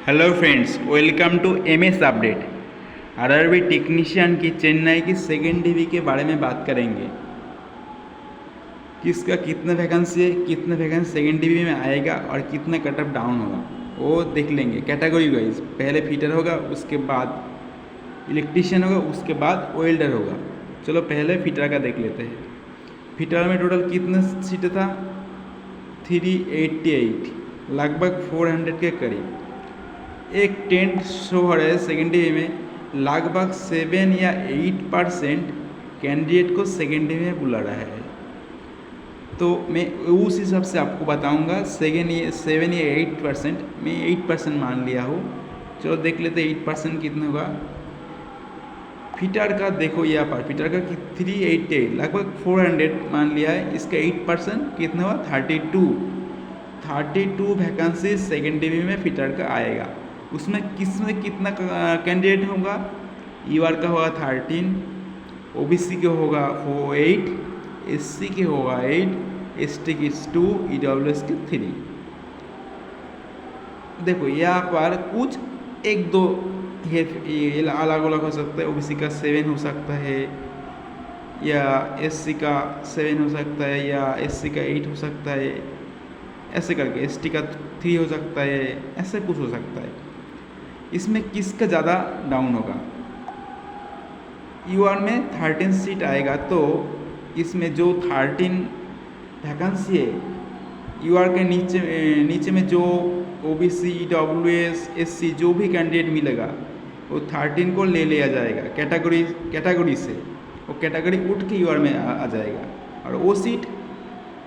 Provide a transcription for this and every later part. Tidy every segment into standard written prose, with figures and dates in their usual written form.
Hello friends, welcome to MS update. RRB technician की चेन्नई की second DV के बारे में बात करेंगे। किसका कितना वैकेंसी है, कितना वैकेंसी सेकेंड डिवी में आएगा और कितना कट ऑफ डाउन होगा वो देख लेंगे कैटेगरी वाइज। पहले फिटर होगा, उसके बाद इलेक्ट्रीशियन होगा, उसके बाद वेल्डर होगा। चलो पहले फिटर का देख लेते हैं। फिटर में टोटल कितना सीट था? 388, लगभग 400 के करीब। एक टेंट शो हो रहा है सेकेंड डिवी में, लगभग 7 या 8% कैंडिडेट को सेकेंड डिवी में बुला रहा है। तो मैं उस हिसाब से आपको बताऊंगा। 7 या 8%, मैं 8% मान लिया हूँ। चलो देख लेते हैं 8% कितना होगा। फिटर का देखो यहाँ पर, फिटर का 388 लगभग 400 मान लिया है। इसका 8% कितना हुआ? 32 वैकेंसी सेकेंड डिवी में फिटर का आएगा। उसमें किसमें कितना कैंडिडेट होगा? यूआर का होगा 13, ओबीसी के होगा 8, एससी के होगा 8, एसटी की 2, ईडब्ल्यूएस के 3। देखो यहाँ पर कुछ एक दो अलग अलग हो सकता है। ओबीसी का 7 हो सकता है, या एससी का 7 हो सकता है, या एससी का 8 हो सकता है, ऐसे करके एसटी का 3 हो सकता है, ऐसे कुछ हो सकता है। इसमें किसका ज़्यादा डाउन होगा? यूआर में 13 सीट आएगा, तो इसमें जो 13 वैकेंसी है, यूआर के नीचे में जो ओबीसी, ईडब्ल्यूएस, एससी जो भी कैंडिडेट मिलेगा वो 13 को ले लिया जाएगा कैटेगरी से। वो कैटेगरी उठ के यूआर में आ जाएगा, और वो सीट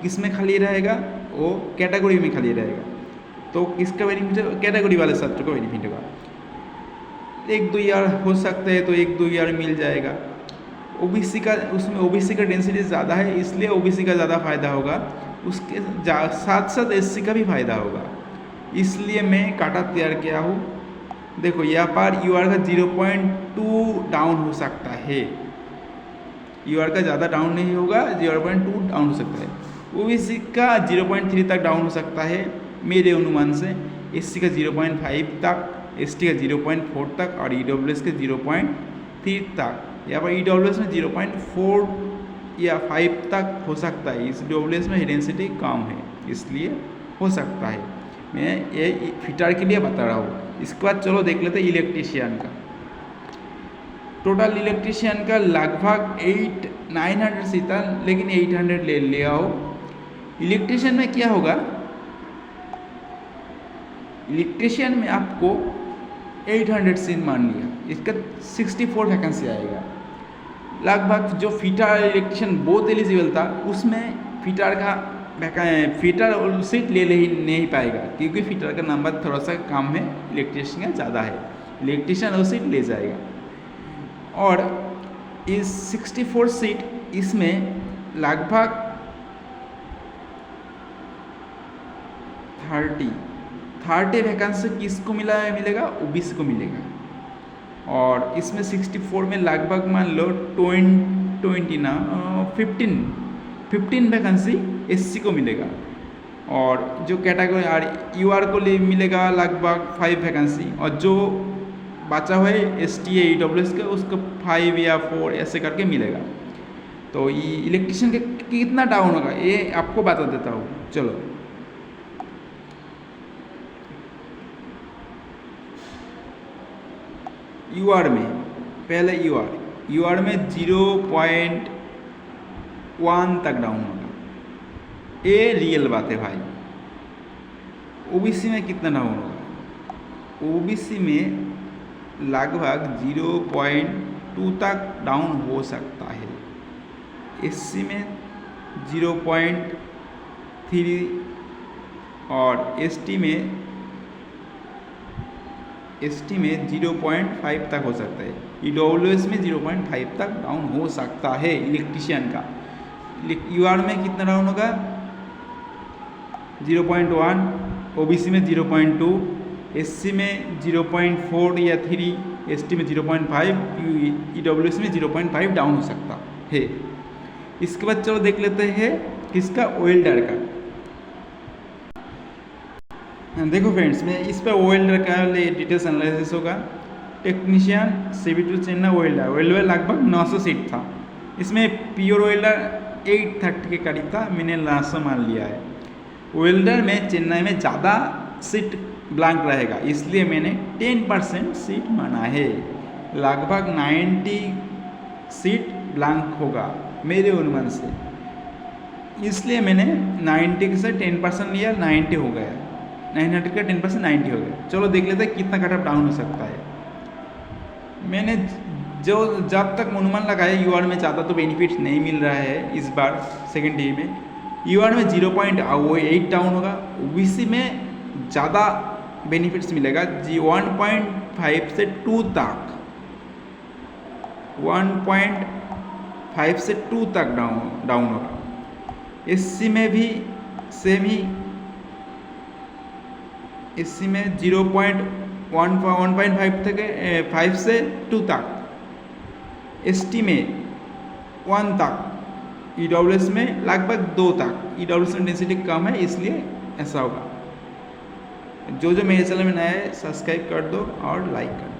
किस में खाली रहेगा? वो कैटेगरी में खाली रहेगा। तो किसका बेनिफिट है? कैटेगरी वाले छात्र को बेनिफिट होगा। 1-2 ईयर हो सकता है, तो 1-2 ईयर मिल जाएगा। ओबीसी का, उसमें ओबीसी का डेंसिटी ज़्यादा है, इसलिए ओबीसी का ज़्यादा फायदा होगा। उसके साथ साथ एससी का भी फायदा होगा, इसलिए मैं काटा तैयार किया हूँ। देखो यहाँ पर यूआर का 0.2 डाउन हो सकता है। यूआर का ज़्यादा डाउन नहीं होगा, 0.2 डाउन हो सकता है। ओबीसी का 0.3 तक डाउन हो सकता है मेरे अनुमान से, एससी का 0.5 तक, एसटी का 0.4 तक, और ईडब्ल्यूएस के 0.3 तक। यहाँ पर ईडब्ल्यूएस में 0.4 या 5 तक हो सकता है। इस ईडब्ल्यूएस में डेंसिटी कम है, इसलिए हो सकता है। मैं ये फिटर के लिए बता रहा हूँ। इसके बाद चलो देख लेते हैं इलेक्ट्रीशियन का। टोटल इलेक्ट्रीशियन का लगभग 900 सीट था, लेकिन 800 ले लिया हो। इलेक्ट्रीशियन में क्या होगा? इलेक्ट्रीशियन में आपको 800 सीट मान लिया, इसका 64 वैकेंसी आएगा। लगभग जो फिटर इलेक्ट्रीशियन बहुत एलिजिबल था, उसमें फिटर सीट ले नहीं पाएगा, क्योंकि फिटर का नंबर थोड़ा सा कम है, इलेक्ट्रीशियन का ज़्यादा है। इलेक्ट्रीशियन वो सीट ले जाएगा। और इस 64 सीट, इसमें लगभग 30 वैकेंसी किसको मिलेगा? ओबीसी को मिलेगा। और इसमें 64 में लगभग मान लो 15 वैकेंसी एससी को मिलेगा। और जो कैटेगरी यूआर को मिलेगा लगभग 5 वैकेंसी, और जो बचा हुआ है एसटी या ईडब्ल्यूएस का, उसको 5 या 4 ऐसे करके मिलेगा। तो ये इलेक्ट्रीशियन के कितना डाउन होगा ये आपको बता देता हूँ। चलो यूआर में, पहले यूआर में 0.1 तक डाउन होगा, ये रियल बात है भाई। ओबीसी में कितना डाउन होगा? ओबीसी में लगभग 0.2 तक डाउन हो सकता है। एससी में 0.3, और एसटी में 0.5 तक हो सकता है। ईडब्ल्यूएस में 0.5 तक डाउन हो सकता है इलेक्ट्रीशियन का। यूआर में कितना डाउन होगा? 0.1, ओबीसी में 0.2, एससी में 0.4 या 3, एसटी में 0.5, ईडब्ल्यूएस में 0.5 डाउन हो सकता है। इसके बाद चलो देख लेते हैं किसका? वेल्डर का। देखो फ्रेंड्स, मैं इस पर वेल्डर का डिटेल्स एनालिसिस होगा। टेक्नीशियन CV2 चेन्नई वेल्डर लगभग 900 सीट था। इसमें प्योर वेल्डर 830 के करीब था, मैंने 900 मान लिया है। वेल्डर में चेन्नई में ज़्यादा सीट ब्लैंक रहेगा, इसलिए मैंने 10% सीट माना है। लगभग 90 सीट ब्लैंक होगा मेरे अनुमान से, इसलिए मैंने 90 से 10% लिया, 90 हो गया। 900 का 10% 90 हो गया। चलो देख लेते हैं कितना कट ऑफ डाउन हो सकता है। मैंने जो जब तक अनुमान लगाया UR में ज़्यादा तो बेनिफिट नहीं मिल रहा है इस बार सेकेंड डे में। UR में 0.8 डाउन होगा, OBC में ज़्यादा बेनिफिट्स मिलेगा जी 1.5 से 2 तक, 1.5 से 2 तक डाउन होगा। SC में भी सेम ही, SC में 1.5 से 2 तक, ST में 1 तक, EWS में लगभग 2 तक। EWS में डेंसिटी कम है इसलिए ऐसा होगा। जो मेरे चैनल में नया है सब्सक्राइब कर दो और लाइक कर दो।